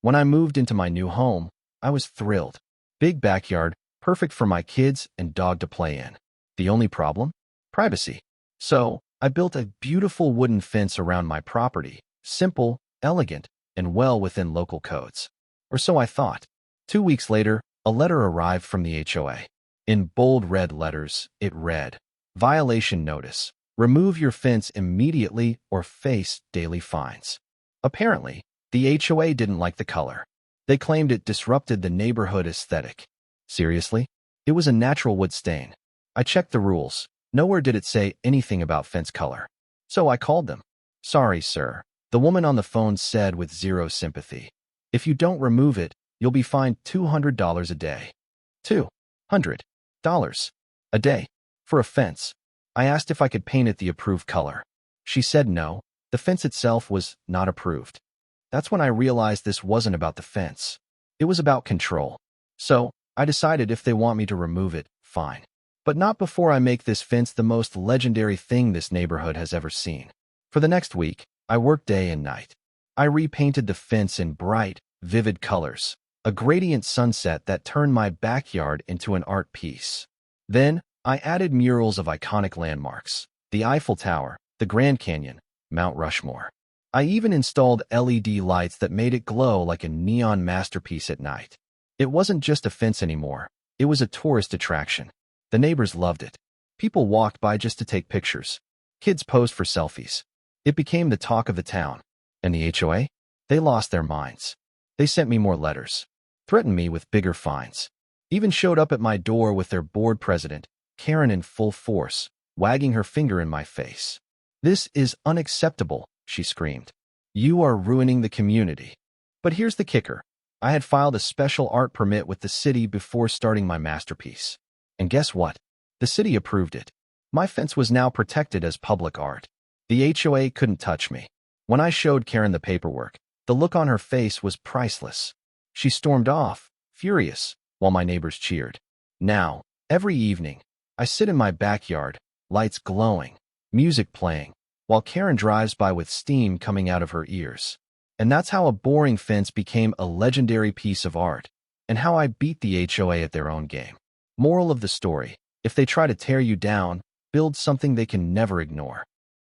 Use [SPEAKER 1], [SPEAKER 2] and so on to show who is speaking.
[SPEAKER 1] When I moved into my new home, I was thrilled. Big backyard, perfect for my kids and dog to play in. The only problem? Privacy. So, I built a beautiful wooden fence around my property, simple, elegant, and well within local codes. Or so I thought. 2 weeks later, a letter arrived from the HOA. In bold red letters, it read, "Violation notice. Remove your fence immediately or face daily fines." Apparently, the HOA didn't like the color. They claimed it disrupted the neighborhood aesthetic. Seriously? It was a natural wood stain. I checked the rules. Nowhere did it say anything about fence color. So I called them. "Sorry, sir," the woman on the phone said with zero sympathy. "If you don't remove it, you'll be fined $200 a day." $200 a day for a fence. I asked if I could paint it the approved color. She said no, the fence itself was not approved. That's when I realized this wasn't about the fence. It was about control. So, I decided if they want me to remove it, fine. But not before I make this fence the most legendary thing this neighborhood has ever seen. For the next week, I worked day and night. I repainted the fence in bright, vivid colors, a gradient sunset that turned my backyard into an art piece. Then, I added murals of iconic landmarks, the Eiffel Tower, the Grand Canyon, Mount Rushmore. I even installed LED lights that made it glow like a neon masterpiece at night. It wasn't just a fence anymore. It was a tourist attraction. The neighbors loved it. People walked by just to take pictures. Kids posed for selfies. It became the talk of the town. And the HOA? They lost their minds. They sent me more letters, threatened me with bigger fines, even showed up at my door with their board president, Karen, in full force, wagging her finger in my face. "This is unacceptable," she screamed. "You are ruining the community." But here's the kicker. I had filed a special art permit with the city before starting my masterpiece. And guess what? The city approved it. My fence was now protected as public art. The HOA couldn't touch me. When I showed Karen the paperwork, the look on her face was priceless. She stormed off, furious, while my neighbors cheered. Now, every evening, I sit in my backyard, lights glowing, music playing, while Karen drives by with steam coming out of her ears. And that's how a boring fence became a legendary piece of art, and how I beat the HOA at their own game. Moral of the story: if they try to tear you down, build something they can never ignore.